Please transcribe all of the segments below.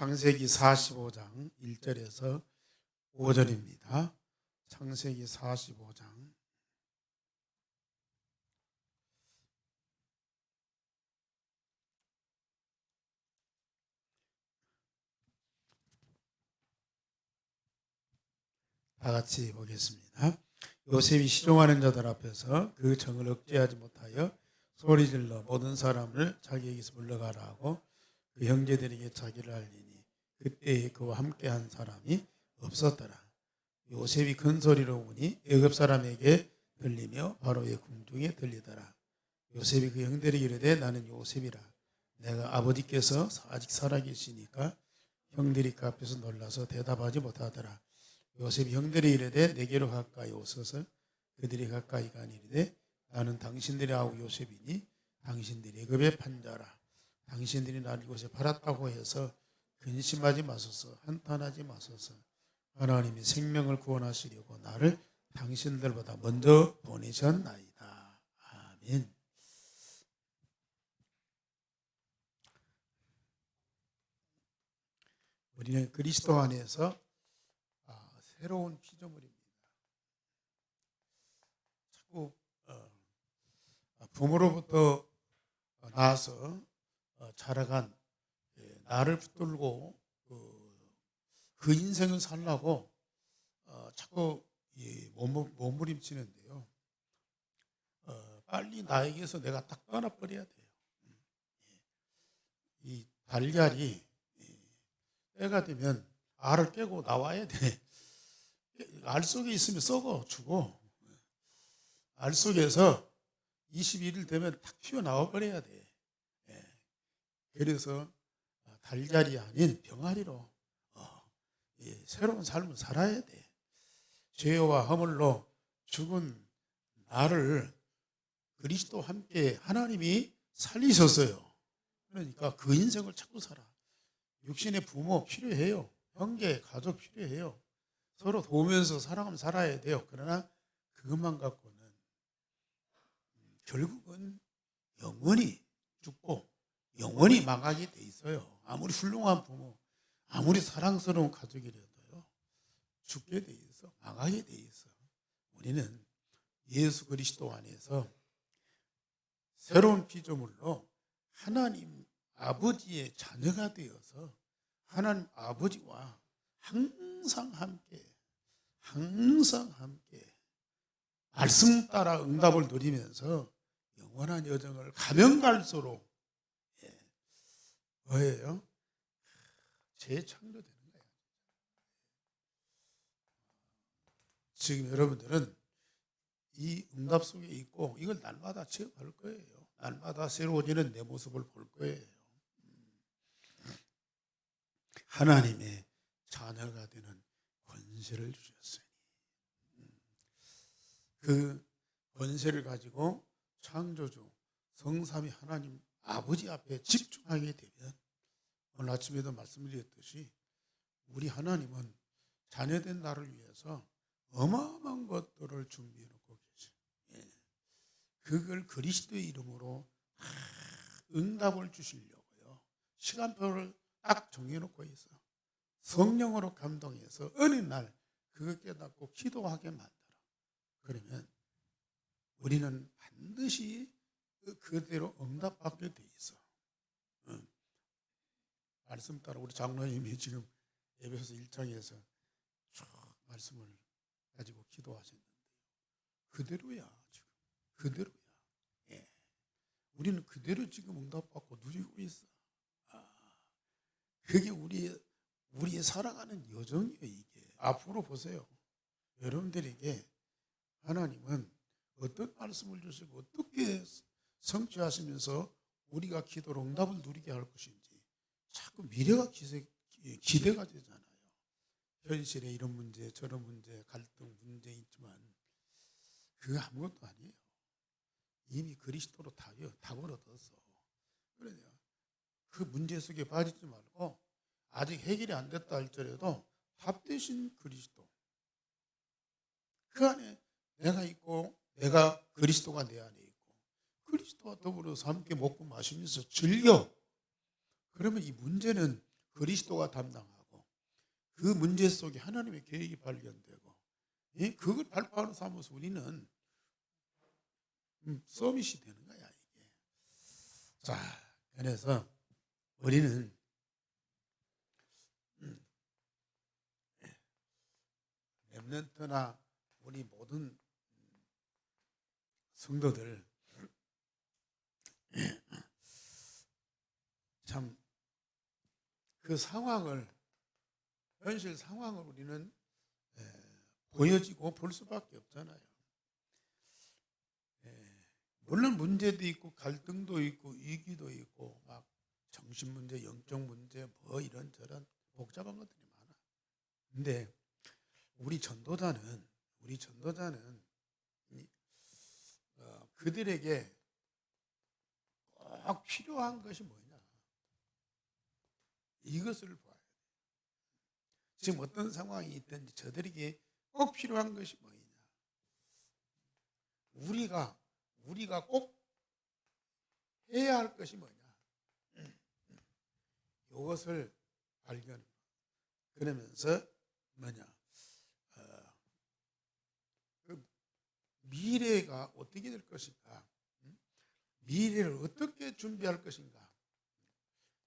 창세기 45장 1절에서 5절입니다. 창세기 45장 다 같이 보겠습니다. 요셉이 시종하는 자들 앞에서 그 정을 억제하지 못하여 소리질러 모든 사람을 자기에게서 물러가라 하고 그 형제들에게 자기를 알리니 그때에 그와 함께한 사람이 없었더라. 요셉이 큰 소리로 우니 애굽 사람에게 들리며 바로의 궁중에 들리더라. 요셉이 그 형들에게 이르되 나는 요셉이라. 내가 아버지께서 아직 살아계시니까 형들이 그 앞에서 놀라서 대답하지 못하더라. 요셉이 형들이 이르되 내게로 가까이 오소서. 그들이 가까이 가니 이르되 나는 당신들의 아우 요셉이니 당신들이 애굽의 판자라. 당신들이 나를 이곳에 팔았다고 해서 근심하지 마소서. 한탄하지 마소서. 하나님이 생명을 구원하시려고 나를 당신들보다 먼저 보내셨나이다. 아멘. 우리는 그리스도 안에서 새로운 피조물입니다. 자꾸 부모로부터 나와서 자라간 나를 붙들고 그 인생을 살라고 자꾸 몸부림치는데요. 빨리 나에게서 내가 딱 떠나버려야 돼요. 이 달걀이 때가 되면 알을 깨고 나와야 돼. 알 속에 있으면 썩어 죽어. 알 속에서 21일 되면 딱 튀어나와 버려야 돼. 그래서 달걀이 아닌 병아리로 새로운 삶을 살아야 돼. 죄와 허물로 죽은 나를 그리스도와 함께 하나님이 살리셨어요. 그러니까 그 인생을 자꾸 살아. 육신의 부모 필요해요. 형제, 가족 필요해요. 서로 도우면서 사랑하면 살아야 돼요. 그러나 그것만 갖고는 결국은 영원히 죽고 영원히 망하게 돼 있어요. 아무리 훌륭한 부모, 아무리 사랑스러운 가족이라도요. 죽게 돼 있어. 망하게 돼 있어. 우리는 예수 그리스도 안에서 새로운 피조물로 하나님 아버지의 자녀가 되어서 하나님 아버지와 항상 함께 말씀 따라 응답을 누리면서 영원한 여정을 가면 갈수록 뭐예요? 재창조되는 거예요. 지금 여러분들은 이 응답 속에 있고 이걸 날마다 체험할 거예요. 날마다 새로워지는 내 모습을 볼 거예요. 하나님의 자녀가 되는 권세를 주셨으니 그 권세를 가지고 창조주 성삼위 하나님 아버지 앞에 집중하게 되면 오늘 아침에도 말씀드렸듯이 우리 하나님은 자녀된 나를 위해서 어마어마한 것들을 준비해 놓고 계세요. 그걸 그리스도의 이름으로 응답을 주시려고요. 시간표를 딱 정해놓고 있어. 성령으로 감동해서 어느 날 그거 깨닫고 기도하게 만들어. 그러면 우리는 반드시 그대로 응답받게 돼 있어. 말씀 따라 우리 장로님이 지금 에베소서 1장에서 쭉 말씀을 가지고 기도하셨는데 그대로야 지금. 그대로야. 우리는 그대로 지금 응답받고 누리고 있어. 그게 우리의 살아가는 여정이에요. 이게 앞으로 보세요. 여러분들에게 하나님은 어떤 말씀을 주시고 어떻게 성취하시면서 우리가 기도로 응답을 누리게 할 것인지 자꾸 미래가 기대가 되잖아요. 현실에 이런 문제 저런 문제 갈등 문제 있지만 그거 아무것도 아니에요. 이미 그리스도로 답을 얻었어. 그러냐 그 문제 속에 빠지지 말고 아직 해결이 안 됐다 할지라도 답 대신 그리스도 그 안에 내가 있고 내가 그리스도가 내 안에 있고 그리스도와 더불어서 함께 먹고 마시면서 즐겨. 그러면 이 문제는 그리스도가 담당하고 그 문제 속에 하나님의 계획이 발견되고 그걸 발표하는 삶에서 우리는 서밋이 되는 거야 이게. 자, 그래서 우리는 렘넌트나 우리 모든 성도들 참 그 상황을 현실 상황을 우리는 보여지고 볼 수밖에 없잖아요. 물론 문제도 있고 갈등도 있고 위기도 있고 막 정신 문제, 영적 문제 뭐 이런저런 복잡한 것들이 많아. 근데 우리 전도자는 그들에게 꼭 필요한 것이 뭐냐? 이것을 봐야 돼. 지금 어떤 상황이 있든지 저들에게 꼭 필요한 것이 뭐냐? 우리가 꼭 해야 할 것이 뭐냐? 이것을 발견. 그러면서 뭐냐? 그 미래가 어떻게 될 것인가? 미래를 어떻게 준비할 것인가?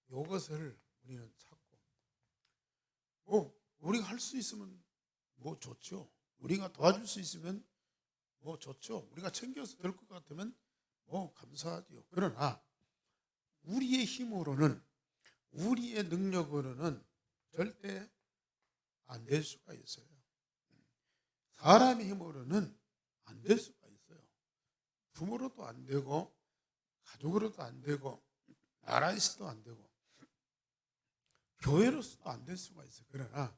이것을 우리는 찾고, 우리가 할 수 있으면 좋죠. 우리가 도와줄 수 있으면 좋죠. 우리가 챙겨서 될 것 같으면 감사하죠. 그러나 우리의 힘으로는, 우리의 능력으로는 절대 안 될 수가 있어요. 사람의 힘으로는 안 될 수가 있어요. 부모로도 안 되고, 가족으로도 안 되고, 나라에서도 안 되고, 교회로서도 안 될 수가 있어요. 그러나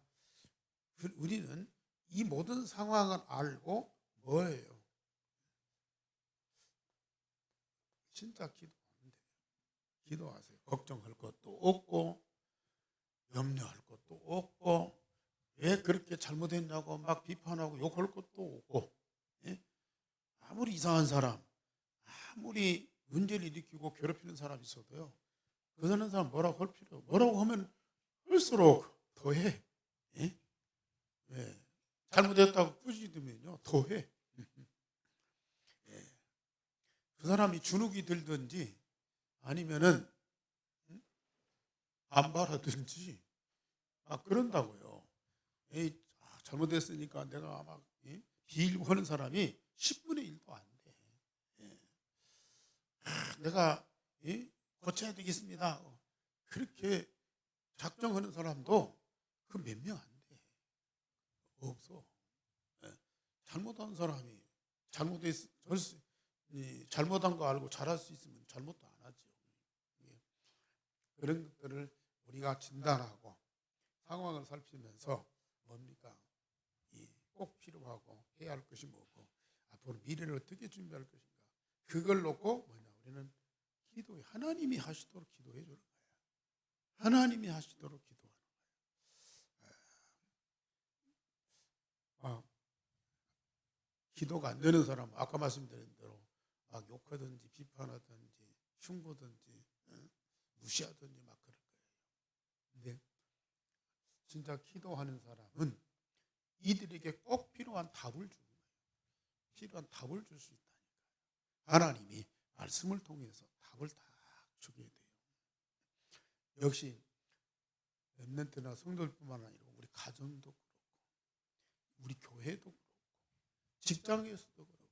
우리는 이 모든 상황을 알고 뭐예요? 진짜 기도하면 돼요. 기도하세요. 걱정할 것도 없고 염려할 것도 없고 왜 그렇게 잘못했냐고 막 비판하고 욕할 것도 없고, 아무리 이상한 사람, 아무리 문제를 일으키고 괴롭히는 사람이 있어도요, 그 사람 뭐라고 할 필요, 뭐라고 하면 할수록 더해. 잘못했다고 꾸짖으면요 더해. 그 사람이 주눅이 들든지 아니면은 반발하든지 그런다고요. 잘못했으니까 내가 막 비일고 하는 사람이 10분의 1도 안 돼. 내가 고쳐야 되겠습니다. 그렇게 작정하는 사람도 그 몇 명 안 돼. 없어. 잘못한 사람이 잘못한 거 알고 잘할 수 있으면 잘못도 안 하죠. 그런 것들을 우리가 진단하고 상황을 살피면서 뭡니까? 꼭 필요하고 해야 할 것이 뭐고 앞으로 미래를 어떻게 준비할 것인가? 그걸 놓고 우리는 기도해. 하나님이 하시도록 기도해 주는 거예요. 하나님이 하시도록 기도하는 거예요. 기도가 안 되는 사람, 아까 말씀드린 대로 막 욕하든지 비판하든지 흉보든지 무시하든지 막 그럴 거예요. 근데 진짜 기도하는 사람은 이들에게 꼭 필요한 답을 주는 거예요. 필요한 답을 줄 수 있다니까요. 하나님이 말씀을 통해서 답을 다 주게 돼요. 역시 렘넌트나 성도들뿐만 아니라 우리 가정도 그렇고 우리 교회도 그렇고 직장에서도 그렇고요.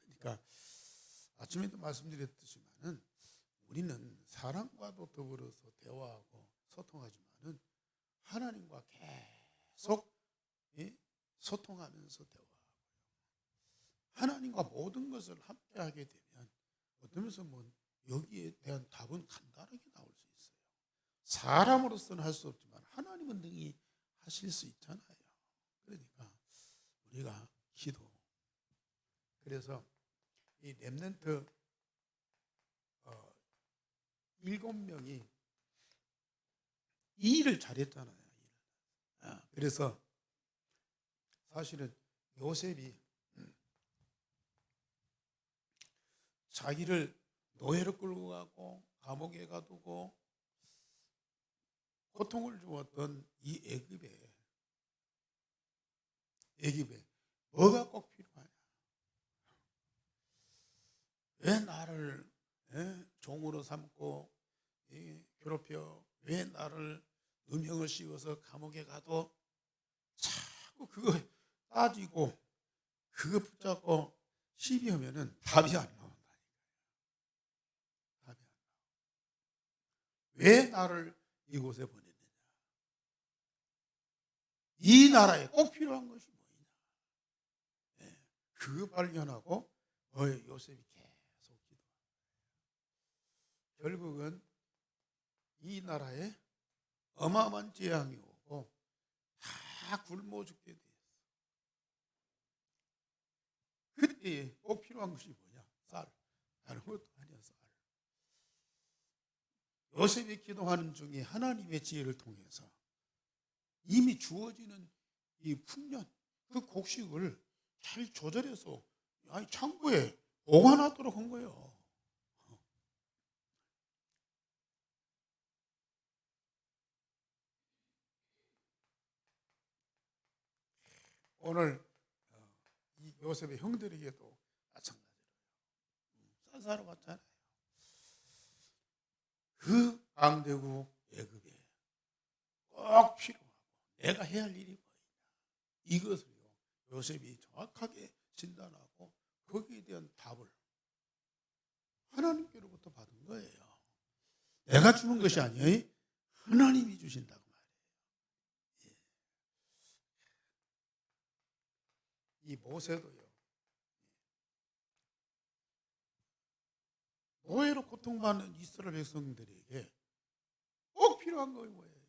그러니까 아침에도 말씀드렸지만은 우리는 사람과도 더불어서 대화하고 소통하지만은 하나님과 계속 소통하면서 대화하고요. 하나님과 모든 것을 함께 하게 되면 어쩌면서 여기에 대한 답은 간단하게 나올 수 있어요. 사람으로서는 할 수 없지만 하나님은 능히 하실 수 있잖아요. 그러니까 우리가 기도. 그래서 이 렘넌트 7명이 이 일을 잘했잖아요. 그래서 사실은 요셉이 자기를 노예로 끌고 가고 감옥에 가두고 고통을 주었던 이 애굽에 뭐가 꼭 필요하냐? 왜 나를 종으로 삼고 괴롭혀? 왜 나를 누명을 씌워서 감옥에 가도 자꾸 그거 따지고 그거 붙잡고 시비하면은 답이 안 나온다니까요. 답이 안 나와. 왜 나를 이곳에 보냈느냐? 이 나라에 꼭 필요한 것이 뭐냐? 그거 발견하고 요셉이 계속 기도. 결국은 이 나라에 어마어마한 재앙이 오고 다 굶어 죽게 됐어. 그때 꼭 필요한 것이 뭐냐? 쌀. 다른 것도 아니야, 쌀. 요셉이 기도하는 중에 하나님의 지혜를 통해서 이미 주어지는 이 풍년, 그 곡식을 잘 조절해서 창고에 보관하도록 한 거예요. 오늘 이 요셉의 형들에게도 마찬가지로 쌀 사러 갔잖아요. 그 강대국 애굽에 꼭 필요하고 내가 해야 할 일이 뭐냐, 이것을요 요셉이 정확하게 진단하고 거기에 대한 답을 하나님께로부터 받은 거예요. 내가 주는 것이 아니에요. 하나님이 주신다고 말이에요. 이 모세도요, 노예로 고통받는 이스라엘 백성들에게 꼭 필요한 거 뭐예요?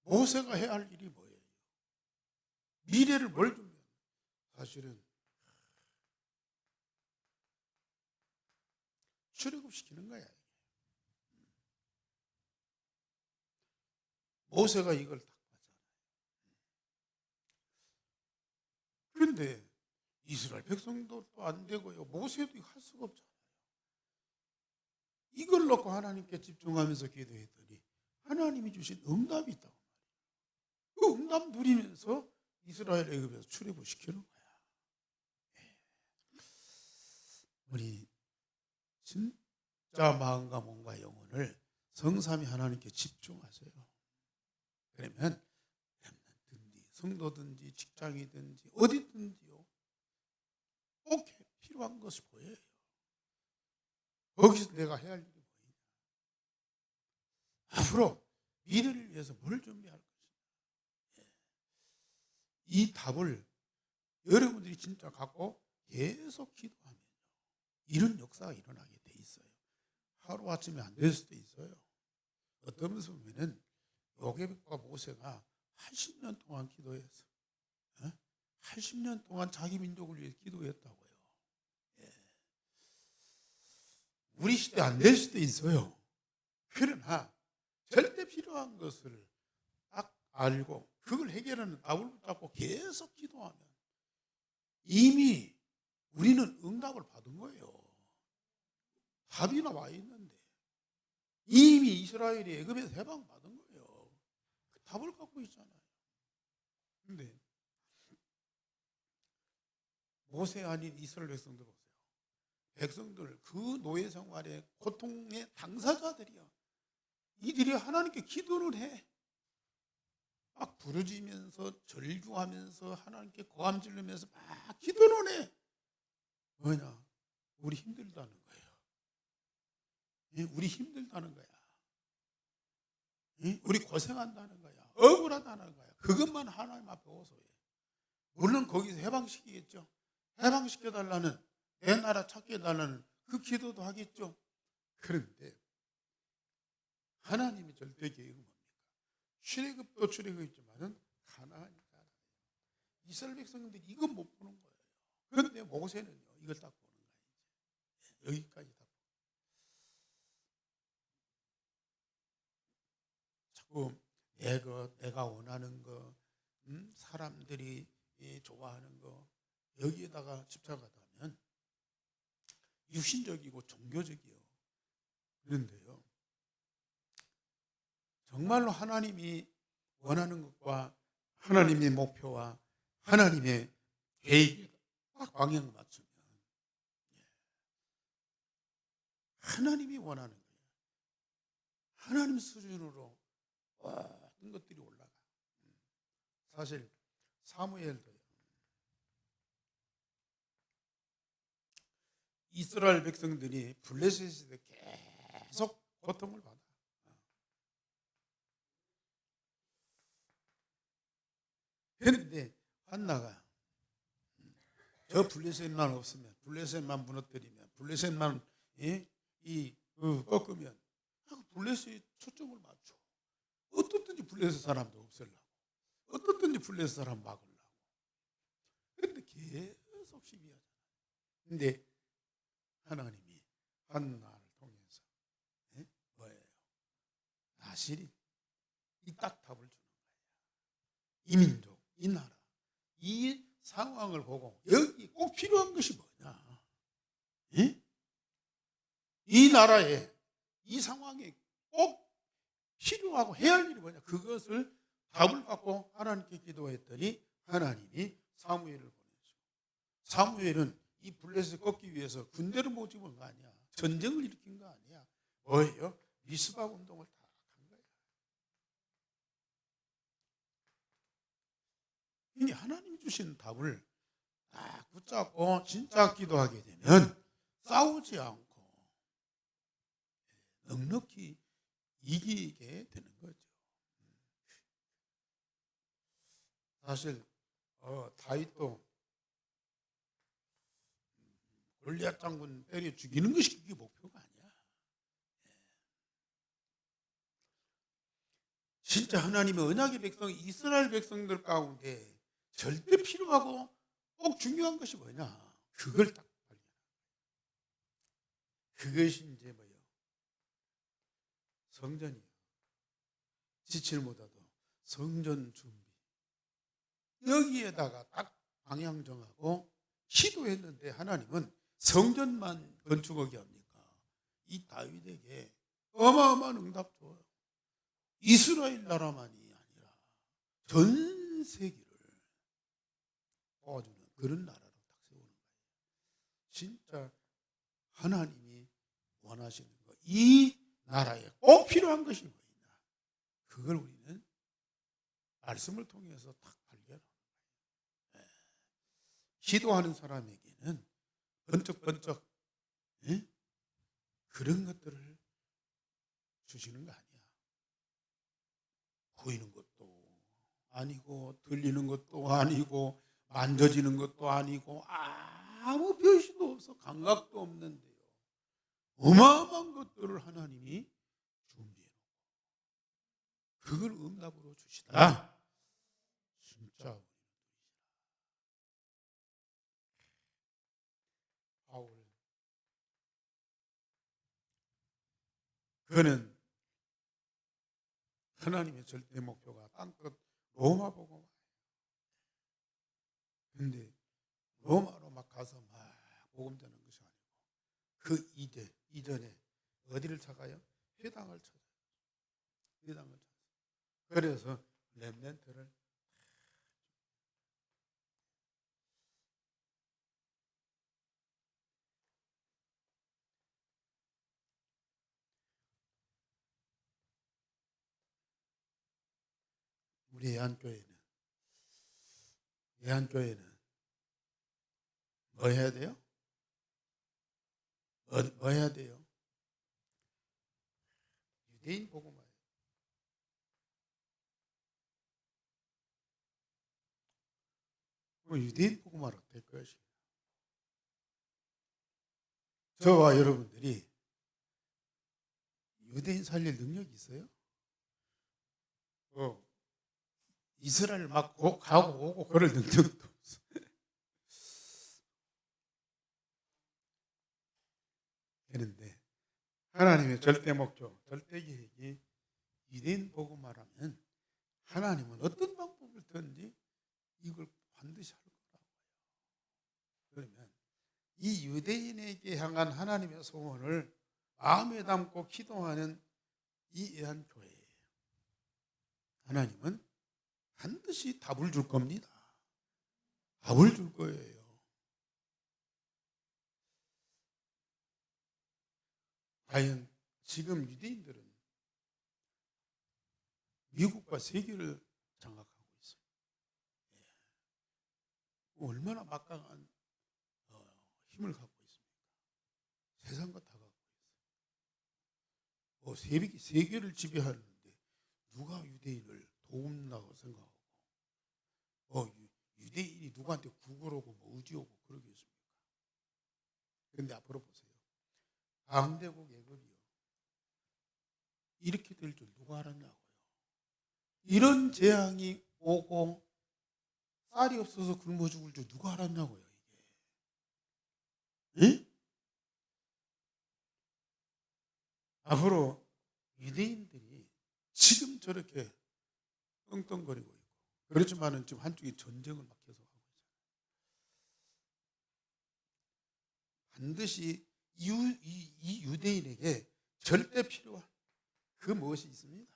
모세가 해야 할 일이 뭐예요? 미래를 뭘 주면 사실은 출애굽시키는 거야. 모세가 이걸 딱 봤잖아요. 그런데 이스라엘 백성도 또 안 되고요, 모세도 할 수가 없잖아요. 이걸 놓고 하나님께 집중하면서 기도했더니 하나님이 주신 응답이 있다고 말이에요. 그 응답 누리면서 이스라엘 애굽에서 출애굽 시키는 거야. 우리 진짜 마음과 몸과 영혼을 성삼위 하나님께 집중하세요. 그러면 렘넌트든지 성도든지 직장이든지 어디든지요, 꼭 필요한 것이 보여요. 거기서 내가 해야 할 일이 뭐냐? 앞으로 미래를 위해서 뭘 준비할 것이냐? 이 답을 여러분들이 진짜 갖고 계속 기도하면 이런 역사가 일어나게 돼 있어요. 하루아침에 안 될 수도 있어요. 어떤 면에서 보면은 요셉과 모세가 80년 동안 기도했어. 80년 동안 자기 민족을 위해 기도했다고요. 우리 시대 안 될 수도 있어요. 그러나 절대 필요한 것을 딱 알고 그걸 해결하는 답을 붙잡고 계속 기도하면 이미 우리는 응답을 받은 거예요. 답이 나와 있는데 이미 이스라엘이 애굽에서 해방받은 거예요. 그 답을 갖고 있잖아요. 그런데 모세 아닌 이스라엘 백성들 보세요. 백성들 그 노예 생활의 고통의 당사자들이야. 이들이 하나님께 기도를 해. 막 부르짖으면서 절규하면서 하나님께 고함 지르면서 막 기도를 해. 뭐냐? 우리 힘들다는 거예요. 우리 힘들다는 거야. 우리 고생한다는 거야. 억울하다는 거야. 그것만 하나님 앞에 호소해. 물론 거기서 해방시키겠죠. 해방시켜달라는, 내 나라 찾게 해달라는 그 기도도 하겠죠. 그런데 하나님의 절대 계획은 뭡니까? 출애굽도 출애굽이지만은 가나안이잖아요. 이스라엘 백성들이 이건 못 보는 거예요. 그런데 모세는요, 이걸 딱 보는 거예요. 여기까지 다. 자꾸 내가 원하는 거, 사람들이 좋아하는 거, 여기에다가 집착하다면 육신적이고 종교적이요. 그런데요, 정말로 하나님이 원하는 것과 하나님의 목표와 하나님의 계획에 딱 방향을 맞추면 하나님이 원하는 거예요. 하나님 수준으로 모든 것들이 올라가. 사실 사무엘도요. 이스라엘 백성들이 블레셋에 계속 고통을 받아. 그런데 한나가 저 블레셋만 없으면, 블레셋만 무너뜨리면, 블레셋만 꺾으면 블레셋에 초점을 맞춰. 어떻든지 블레셋 사람도 없애려고, 어떻든지 블레셋 사람 막으려고. 그런데 계속 시비하잖아. 근데 하나님이 한나를 통해서 뭐예요? 나실이 이 딱 답을 주는 거예요. 이 민족, 이 나라, 이 상황을 보고 여기 꼭 필요한 것이 뭐냐? 이 나라에, 이 상황에 꼭 필요하고 해야 할 일이 뭐냐? 그것을 답을 받고 하나님께 기도했더니 하나님이 사무엘을 보내죠. 사무엘은 이 블레셋을 꺾기 위해서 군대를 모집한 거 아니야. 전쟁을 일으킨 거 아니야. 뭐예요? 미스바 운동을 다 한 거야. 이게 하나님 주신 답을 딱 붙잡고 진짜 기도하게 되면 싸우지 않고 넉넉히 이기게 되는 거죠. 사실 다윗도 골리앗 장군 때려 죽이는 것이 그게 목표가 아니야. 진짜 하나님의 언약의 백성, 이스라엘 백성들 가운데 절대 필요하고 꼭 중요한 것이 뭐냐? 그걸 딱 발견. 그것이 이제 뭐예요? 성전이요. 지칠 못하도 성전 준비. 여기에다가 딱 방향 정하고 기도했는데 하나님은 성전만 건축하게 합니까? 이 다윗에게 어마어마한 응답 줘요. 이스라엘 나라만이 아니라 전 세계를 도와주는 그런 나라로 딱 세우는 거예요. 진짜 하나님이 원하시는 거, 이 나라에 꼭 필요한 것이 뭐냐? 그걸 우리는 말씀을 통해서 딱 발견하는 거예요. 기도하는 사람에게는 번쩍번쩍 그런 것들을 주시는 거 아니야. 보이는 것도 아니고 들리는 것도 아니고 만져지는 것도 아니고 아무 표시도 없어. 감각도 없는데요. 어마어마한 것들을 하나님이 준비해놓고 그걸 응답으로 주시다. 진짜 바울, 그는 하나님의 절대 목표가 땅끝 로마 보고 와요. 근데 로마로 막 가서 막 복음 전하는 것이 아니고 그 이전에 어디를 찾아요? 회당을 찾아요. 회당을 찾아요. 그래서 렘넌트를 우리 예한교회는 뭐 해야 돼요? 뭐 해야 돼요? 유대인 복음화예요. 유대인 복음화로 될 것이에요. 저와 여러분들이 유대인 살릴 능력이 있어요? 이스라엘 막 가고 오고 그럴 능력도 없어. 그런데 하나님의 절대 목표, 절대 계획이 유대인 복음화라면 하나님은 어떤 방법을 든지 이걸 반드시 할 거라고요. 그러면 이 유대인에게 향한 하나님의 소원을 마음에 담고 기도하는 이 애한교회, 하나님은 반드시 답을 줄 겁니다. 답을 줄 거예요. 과연 지금 유대인들은 미국과 세계를 장악하고 있습니다. 얼마나 막강한 힘을 갖고 있습니까? 세상과 다 갖고 있어요. 세계를 지배하는데 누가 유대인을 도움나고 생각하고 유대인이 누구한테 구걸하고 의지하고 그러겠습니까? 그런데 앞으로 보세요. 강대국 애국이요. 이렇게 될 줄 누가 알았냐고요. 이런 재앙이 오고 쌀이 없어서 굶어 죽을 줄 누가 알았냐고요. 이게. 응? 앞으로 유대인들이 지금 저렇게 떵떵거리고 있고 그렇지만은 지금 한쪽이 전쟁을 막 계속하고 있잖아요. 반드시 이 유대인에게 절대 필요한 그 무엇이 있습니다.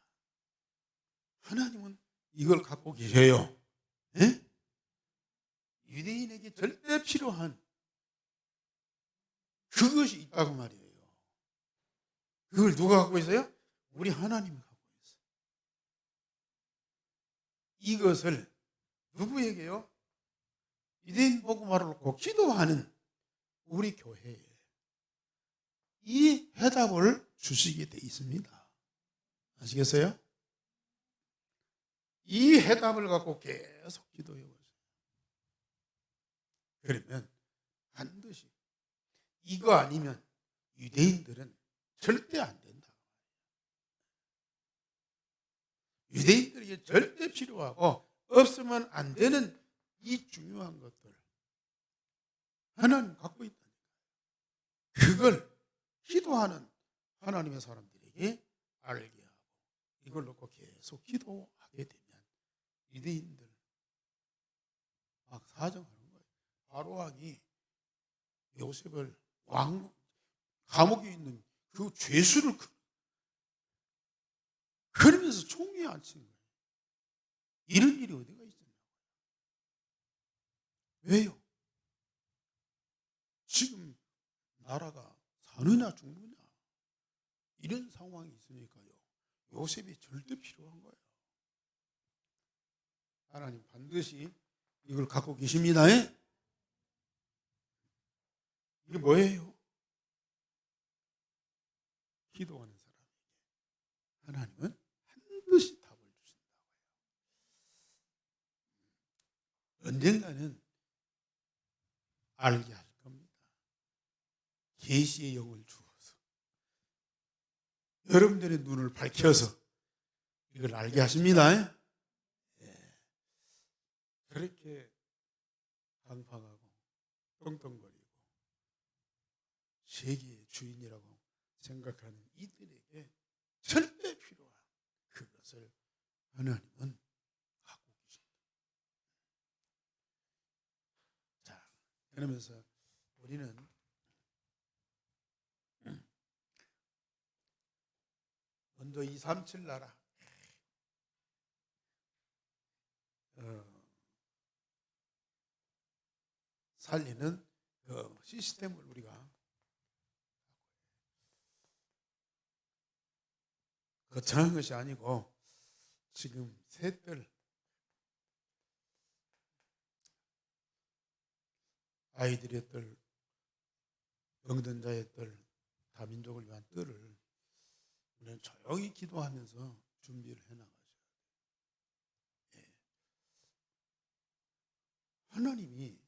하나님은 이걸 갖고 계셔요. 예? 유대인에게 절대 필요한 그것이 있다고 말이에요. 그걸 누가 갖고 있어요? 우리 하나님이 갖고 있어요. 이것을 누구에게요? 유대인 복음화를 놓고 기도하는 우리 교회에 이 해답을 주시게 돼 있습니다. 아시겠어요? 이 해답을 갖고 계속 기도해 보세요. 그러면 반드시 이거 아니면 유대인들은 절대 안 된다. 유대인들에게 절대 필요하고 없으면 안 되는 이 중요한 것들 하나님 갖고 있다니까요. 그걸 기도하는 하나님의 사람들에게 알게 하고 이걸 놓고 계속 기도하게 되면 유대인들 막 사정하는 거예요. 바로 왕이 요셉을 감옥에 있는 그 죄수를 그러면서 총에 앉힌 거예요. 이런 일이 어디가 있었냐고요. 왜요? 지금 나라가 사느냐 죽느냐 이런 상황이 있으니까요. 요셉이 절대 필요한 거예요. 하나님 반드시 이걸 갖고 계십니다. 이게 뭐예요? 기도하는 사람에게 하나님은 반드시 답을 주신다고요. 언젠가는 알게 할 겁니다. 계시의 영을 주어서 여러분들의 눈을 밝혀서 이걸 알게 하십니다. 그렇게 방황하고 떵떵거리고 세계의 주인이라고 생각하는 이들에게 절대 필요한 그것을 하나님은 갖고 계십니다. 자, 그러면서 우리는 먼저 237 나라 살리는 그 시스템을 우리가 거창한 것이 아니고 지금 새들 아이들의 뜰, 병든 자의 뜰, 다민족을 위한 뜰을 우리는 조용히 기도하면서 준비를 해나가셔야 돼요. 하나님이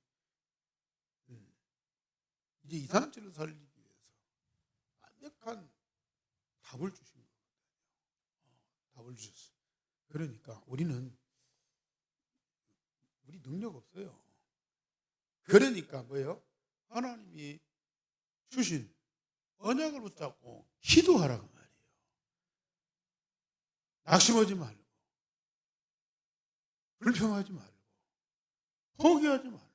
이제 237을 살리기 위해서 완벽한 답을 주신 거거든요. 답을 주셨어요. 그러니까 우리는 우리 능력 없어요. 그러니까 뭐예요? 하나님이 주신 언약을 붙잡고 기도하라고 말이에요. 낙심하지 말고 불평하지 말고 포기하지 말고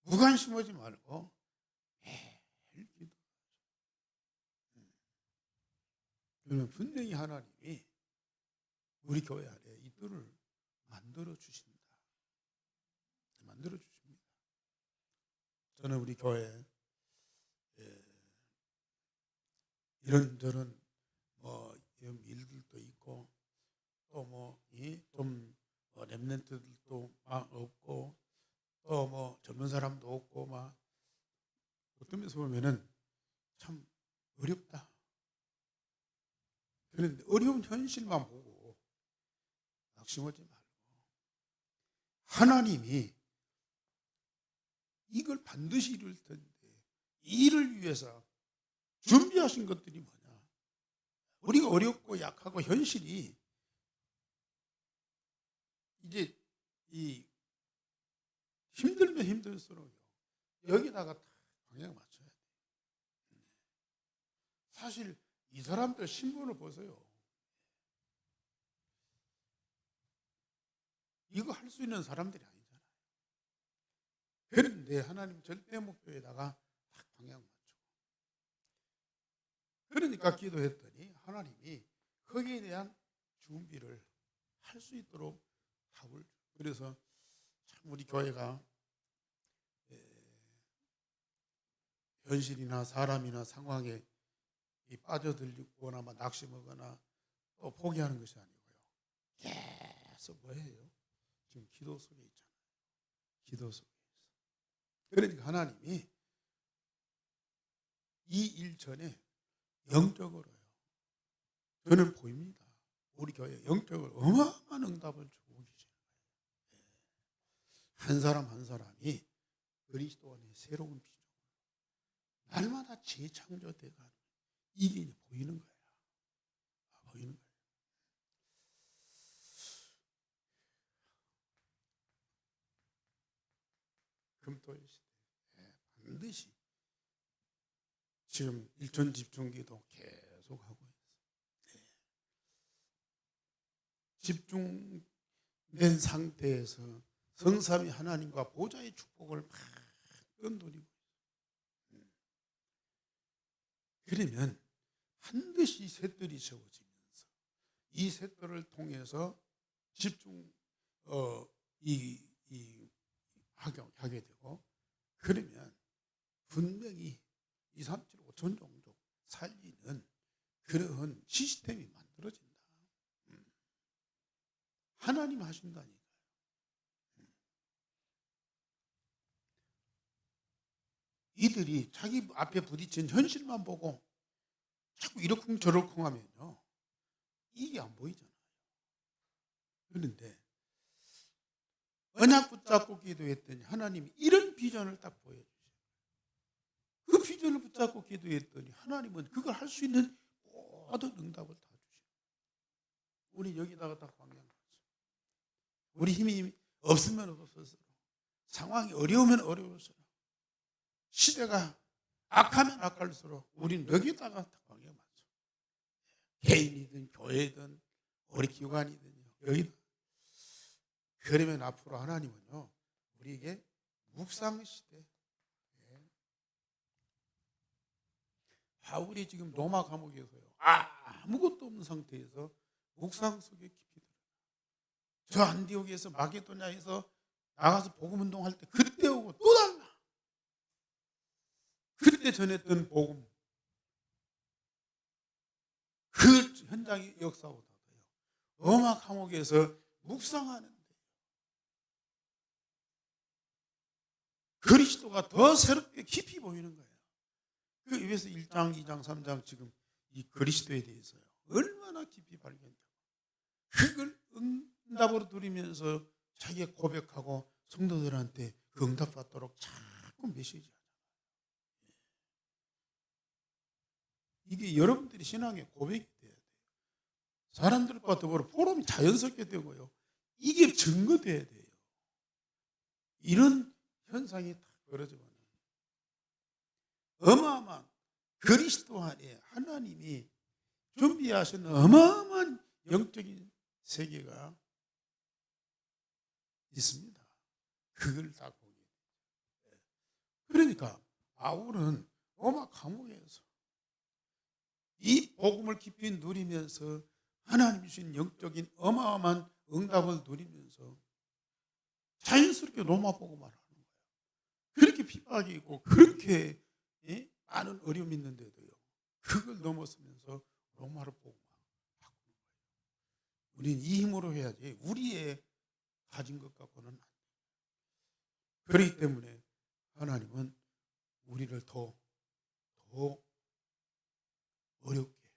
무관심하지 말고 매일 기도하죠. 그러면 분명히 하나님이 우리 교회 안에 것들을 만들어 주신다. 만들어 주십니다. 저는 우리 교회 이런저런 이런 일들도 있고 또 좀 렘넌트들도 막 없고 또 젊은 사람도 없고 막 어떤 면에서 보면은 참 어렵다. 그런데 어려운 현실만 보고 낙심하지 말고 하나님이 이걸 반드시 이룰 텐데 이 일을 위해서 준비하신 것들이 뭐냐? 우리가 어렵고 약하고 현실이 이제 이 힘들면 힘들수록요. 여기다가 다 방향 맞춰야 돼. 사실 이 사람들 신분을 보세요. 이거 할 수 있는 사람들이 아니잖아요. 그런데 하나님 절대 목표에다가 딱 방향 맞추고. 그러니까 기도했더니 하나님이 거기에 대한 준비를 할 수 있도록 답을 줘. 그래서 참 우리 교회가 현실이나 사람이나 상황에 빠져들거나 낙심하거나 또 포기하는 것이 아니고요. 계속 뭐예요? 지금 기도 속에 있잖아요. 기도 속에 있어. 그러니까 하나님이 이 일 전에 영적으로요. 저는 보입니다. 우리 교회 영적으로 어마어마한 응답을 주고 계시는 거예요. 한 사람 한 사람이 그리스도 안에 새로운 피조 날마다 재창조돼가는 이게 보이는 거야. 보이는 거야. 금토일 시대 반드시 지금 일천 집중기도 계속 하고 있어. 집중된 상태에서 성삼위 하나님과 보좌의 축복을 막 끈돌리고 있어. 그러면 반드시 셋들이 세워지면서 이 셋들을 통해서 집중 하게 되고 그러면 분명히 2, 3, 7, 5천 종족 살리는 그런 시스템이 만들어진다. 하나님 하신다니까요. 이들이 자기 앞에 부딪힌 현실만 보고 자꾸 이러쿵저러쿵 하면요. 이게 안 보이잖아요. 그런데 언약 붙잡고 기도했더니 하나님이 이런 비전을 딱 보여주세요. 그 비전을 붙잡고 기도했더니 하나님은 그걸 할 수 있는 모든 응답을 다 주시는 거예요. 우리 여기다가 딱 방향 맞춰. 우리 힘이 없으면 없어서 상황이 어려우면 어려울수록 시대가 악하면 악할수록 우리는 여기다가 딱 방향 맞춰. 개인이든 교회든 우리 기관이든요. 여기 그러면 앞으로 하나님은요 우리에게 묵상 시대. 바울이 지금 로마 감옥에서요 아무것도 없는 상태에서 묵상 속에 깊이 들어요. 저 안디옥에서 마게도냐에서 나가서 복음 운동할 때 그때 오고 또 달라. 그때 전했던 복음 그 현장의 역사보다도요 로마 감옥에서 묵상하는데 그리스도가 더 새롭게 깊이 보이는 거예요. 그 입에서 1장, 2장, 3장 지금 이 그리스도에 대해서요 얼마나 깊이 발견되고 그걸 응답으로 누리면서 자기가 고백하고 성도들한테 그 응답 받도록 자꾸 메시지 하잖아요. 이게 여러분들이 신앙의 고백이 돼야 돼요. 사람들과 더불어 포럼이 자연스럽게 되고요. 이게 증거돼야 돼요. 이런 현상이 다 벌어지면 어마어마한 그리스도 안에 하나님이 준비하신 어마어마한 영적인 세계가 있습니다. 그걸 다 보게 돼요. 그러니까 바울은 로마 감옥에서 이 복음을 깊이 누리면서 하나님 주신 영적인 어마어마한 응답을 누리면서 자연스럽게 로마 복음을 하는 거예요. 그렇게 핍박이 있고 그렇게 많은 어려움이 있는데도요. 그걸 넘어서면서 로마로 복음을 바꾸는 거예요. 우리는 이 힘으로 해야지 우리의 가진 것 갖고는 안 돼요. 그렇기 때문에 하나님은 우리를 더 어렵게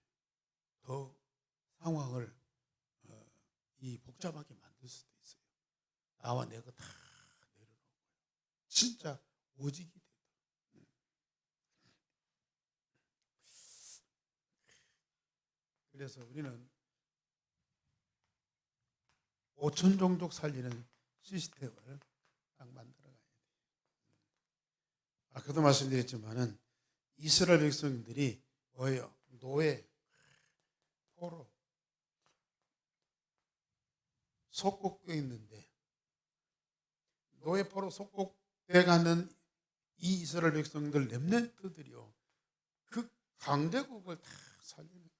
더 상황을 이 복잡하게 만들 수도 있어요. 나와 내가 다 내려놓고 진짜 오직이 되다. 그래서 우리는 5천 종족 살리는 시스템을 딱 만들어가야 돼요. 아까도 말씀드렸지만은 이스라엘 백성들이 뭐예요? 노예, 포로, 속국돼 있는데 노예, 포로, 속국돼 가는 이 이스라엘 백성들 렘넌트들이요. 그 강대국을 다 살리는 거예요.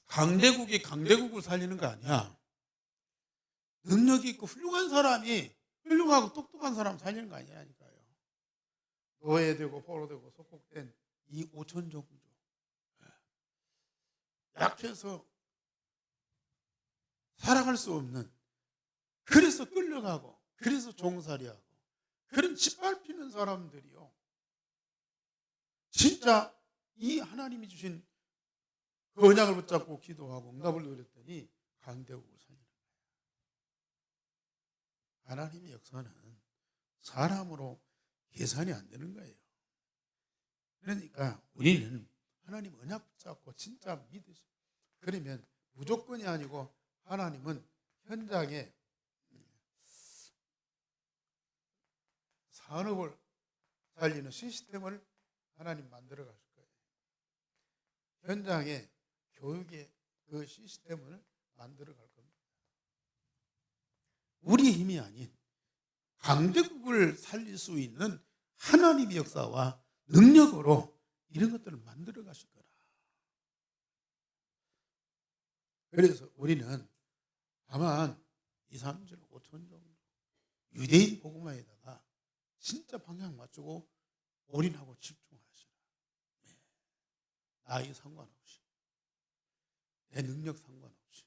강대국이 강대국을 살리는 거 아니야. 능력이 있고 훌륭한 사람이 훌륭하고 똑똑한 사람 살리는 거 아니라니까요. 노예되고 포로되고 속국된 이 5천 종족 약해서 살아갈 수 없는, 그래서 끌려가고 그래서 종살이하고 그런 짓밟히는 사람들이요. 진짜 이 하나님이 주신 그 언약을 붙잡고 기도하고 응답을 누렸더니 강대국을 살리는 거예요. 하나님의 역사는 사람으로 계산이 안 되는 거예요. 그러니까 우리는 하나님 언약 붙잡고 진짜 믿으시고, 그러면 무조건이 아니고 하나님은 현장에 산업을 살리는 시스템을 하나님 만들어 가실 거예요. 현장에 교육의 그 시스템을 만들어 갈 겁니다. 우리의 힘이 아닌 강대국을 살릴 수 있는 하나님의 역사와 능력으로 이런 것들을 만들어 가실 거라. 그래서 우리는 다만 2, 3절, 5천 정도 유대인 복음화에다가 진짜 방향 맞추고 올인하고 집중하시라. 나이 상관없이, 내 능력 상관없이,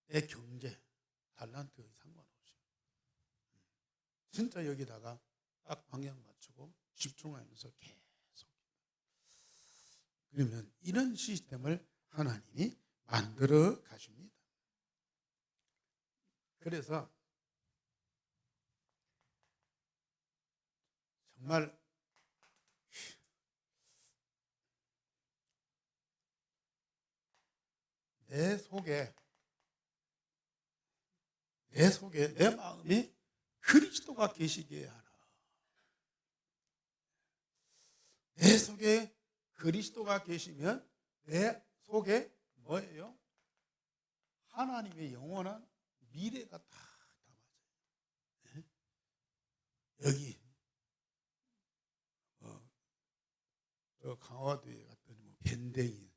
내 경제, 달란트 상관없이 진짜 여기다가 딱 방향 맞추고 집중하면서 계속, 그러면 이런 시스템을 하나님이 만들어 가십니다. 그래서 정말 내 속에 내 마음이 그리스도가 계시게 하라. 내 속에 그리스도가 계시면 내 속에 뭐예요? 하나님의 영원한 미래가 다 담아져요. 여기 저 강화도에 갔더니 뭐 밴댕이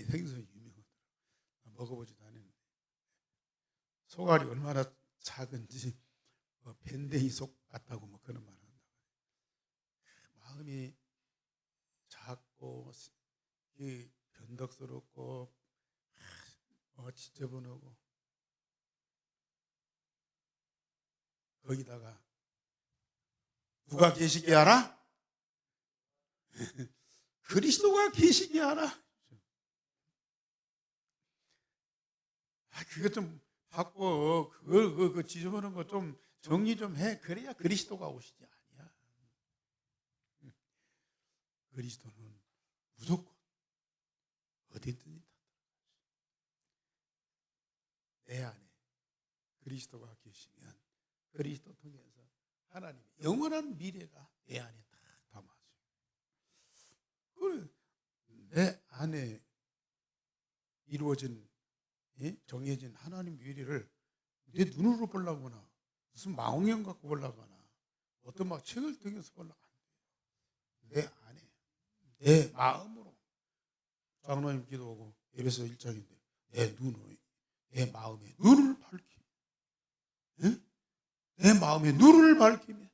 생선이 유명하더라고요. 먹어보지도 않았는데 속알이 얼마나 작은지 밴댕이 속 같다고 뭐 그런 말 한다고. 마음이 작고 변덕스럽고 지저분하고, 거기다가 누가 계시게 하라? 그리스도가 계시게 하라. 그거 좀 바꿔. 그 지저분한 거 좀 정리 좀 해. 그래야 그리스도가 오시지. 아니야. 그리스도는 무조건 어디든지 내 안에 그리스도가 계시면 그리스도 통해서 하나님의 영원한 미래가 내 안에 다 담아져요. 내 안에 이루어진, 정해진 하나님 미래를 내 눈으로 보려거나 무슨 망원경 갖고 보려거나 어떤 막 책을 통해서 보려고 안 돼요. 내 안에 내 마음으로 장로님 기도하고 에베소 1장인데 내 마음에 눈을 밝히며, 응? 내 마음에 눈을 밝히며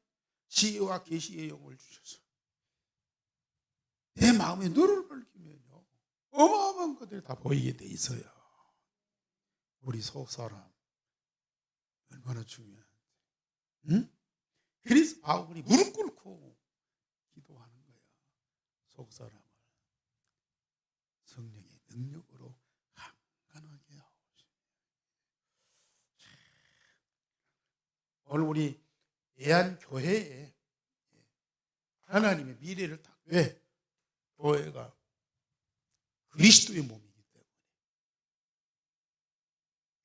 지혜와 계시의 영을 주셔서 내 마음에 눈을 밝히면요 어마어마한 것들이 다 보이게 돼 있어요. 우리 속 사람 얼마나 중요한데, 응? 그래서 바울이 무릎 꿇고 기도하는 거야. 속 사람을 성령의 능력으로 강건하게 하옵소서. 오늘 우리 예한교회에 하나님의 미래를 딱, 왜? 교회가 그리스도의 몸이기 때문에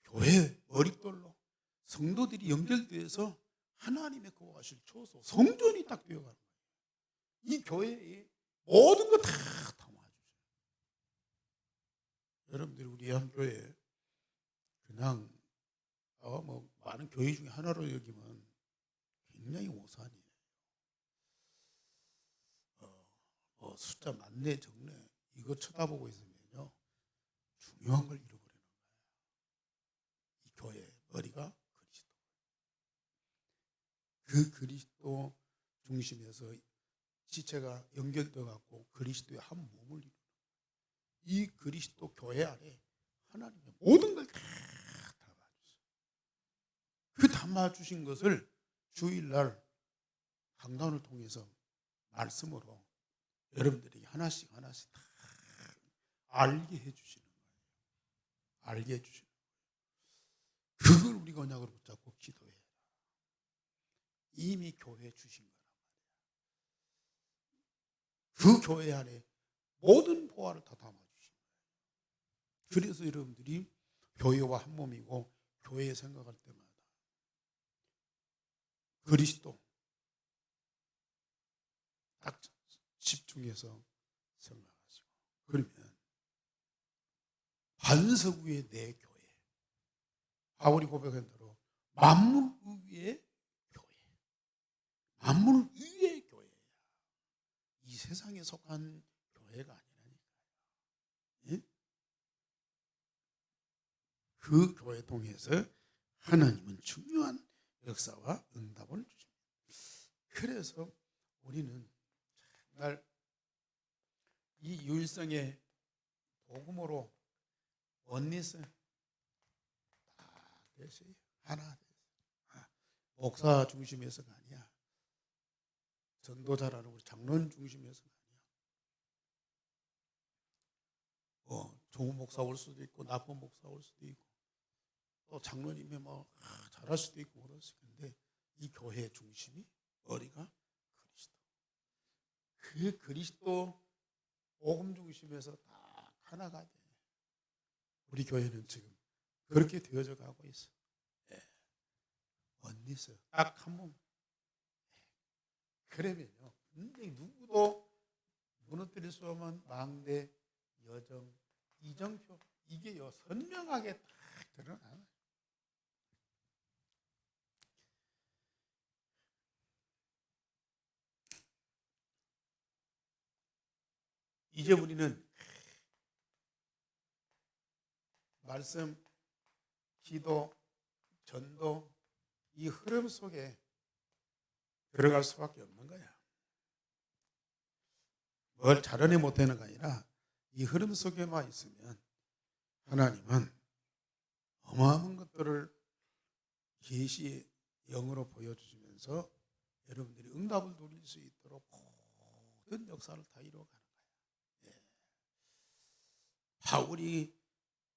교회 머릿돌로 성도들이 연결돼서 하나님의 거하실 초소 성전이 딱 되어가는 거예요. 이 교회의 모든 거 다 담아주세요. 여러분들이 우리 예한교회 그냥 많은 교회 중에 하나로 여기면 굉장히 오산이에요. 숫자 많네 적네 이거 쳐다보고 있으면요 중요한 걸 잃어버리는 거예요. 이 교회 머리가 그리스도. 그 그리스도 중심에서 지체가 연결되어 갖고 그리스도의 한 몸을 이루는 이 그리스도 교회 안에 하나님의 모든 걸 다 담아주세요. 그 담아주신 것을 주일날 강단을 통해서 말씀으로 여러분들이 하나씩 다 알게 해주시는 거예요. 알게 해주시는 거예요. 그걸 우리가 언약으로 붙잡고 기도해라. 이미 교회에 주신 거란 말이야. 그 교회 안에 모든 보화를 다 담아주신 거예요. 그래서 여러분들이 교회와 한 몸이고 교회에 생각할 때마다 그리스도 딱 집중해서 생각하시고, 그러면 반석 위에 내 교회, 바울이 고백한 대로 만물 위의 교회, 만물 위의 교회야. 이 세상에 속한 교회가 아니라니까요. 예? 그 교회 통해서 하나님은 중요한 역사와 응답을 주십니다. 그래서 우리는 정말 이 유일성의 복음으로 원리스 다 되세요. 하나 되세요. 목사 중심에서가 아니야. 전도자라는 우리 장로님 중심에서가 아니야. 좋은 목사 올 수도 있고 나쁜 목사 올 수도 있고 또 장로님이 잘할 수도 있고 그럴 수 있는데 이 교회의 중심이 머리가 그리스도. 그 그리스도 복음 중심에서 딱 하나가 돼. 우리 교회는 지금 그렇게 되어져 가고 있어. 원리스 딱 한 몸. 그러면요, 근데 누구도 무너뜨릴 수 없는 망대, 여정, 이정표 이게요 선명하게 딱 드러나요. 이제 우리는 말씀, 기도, 전도 이 흐름 속에 들어갈 수밖에 없는 거야. 뭘 잘하니 못하는 게 아니라 이 흐름 속에만 있으면 하나님은 어마어마한 것들을 계시의 영으로 보여주시면서 여러분들이 응답을 누릴 수 있도록 모든 역사를 다 이루어가는 거야. 바울이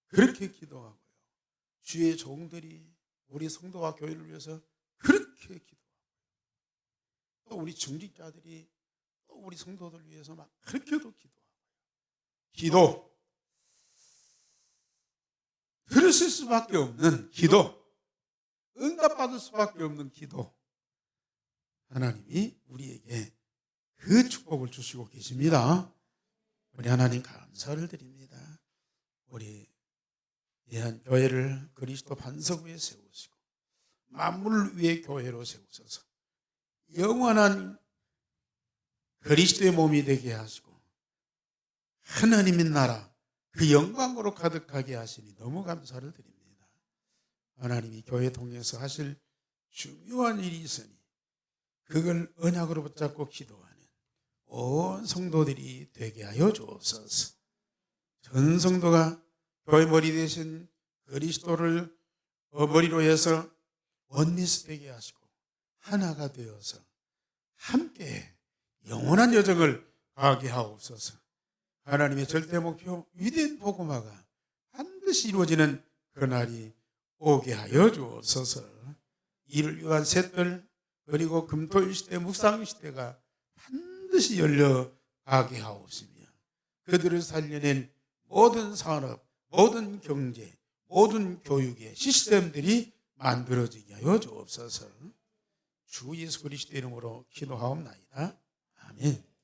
그렇게 기도하고요. 주의 종들이 우리 성도와 교회를 위해서 그렇게 기도하고 또 우리 중직자들이 또 우리 성도들 위해서 막 그렇게도 기도하고요. 기도 들으실 수밖에 없는 기도, 응답받을 수밖에 없는 기도. 하나님이 우리에게 그 축복을 주시고 계십니다. 우리 하나님 감사를 드립니다. 우리 예한교회를 그리스도 반석 위에 세우시고 만물 위의 교회로 세우셔서 영원한 그리스도의 몸이 되게 하시고 하나님의 나라, 그 영광으로 가득하게 하시니 너무 감사를 드립니다. 하나님이 교회 통해서 하실 중요한 일이 있으니 그걸 언약으로 붙잡고 기도하는 온 성도들이 되게 하여 주옵소서. 전 성도가 교회 머리 되신 그리스도를 머리로 해서 원리스 되게 하시고 하나가 되어서 함께 영원한 여정을 가게 하옵소서. 하나님의 절대 목표 위대한 복음화가 반드시 이루어지는 그날이 오게 하여 주옵소서. 이를 위한 새들 그리고 금토일 시대 묵상 시대가 반드시 열려가게 하옵시며 그들을 살려낸 모든 산업, 모든 경제, 모든 교육의 시스템들이 만들어지게 하여 주옵소서. 주 예수 그리스도 이름으로 기도하옵나이다. 아멘.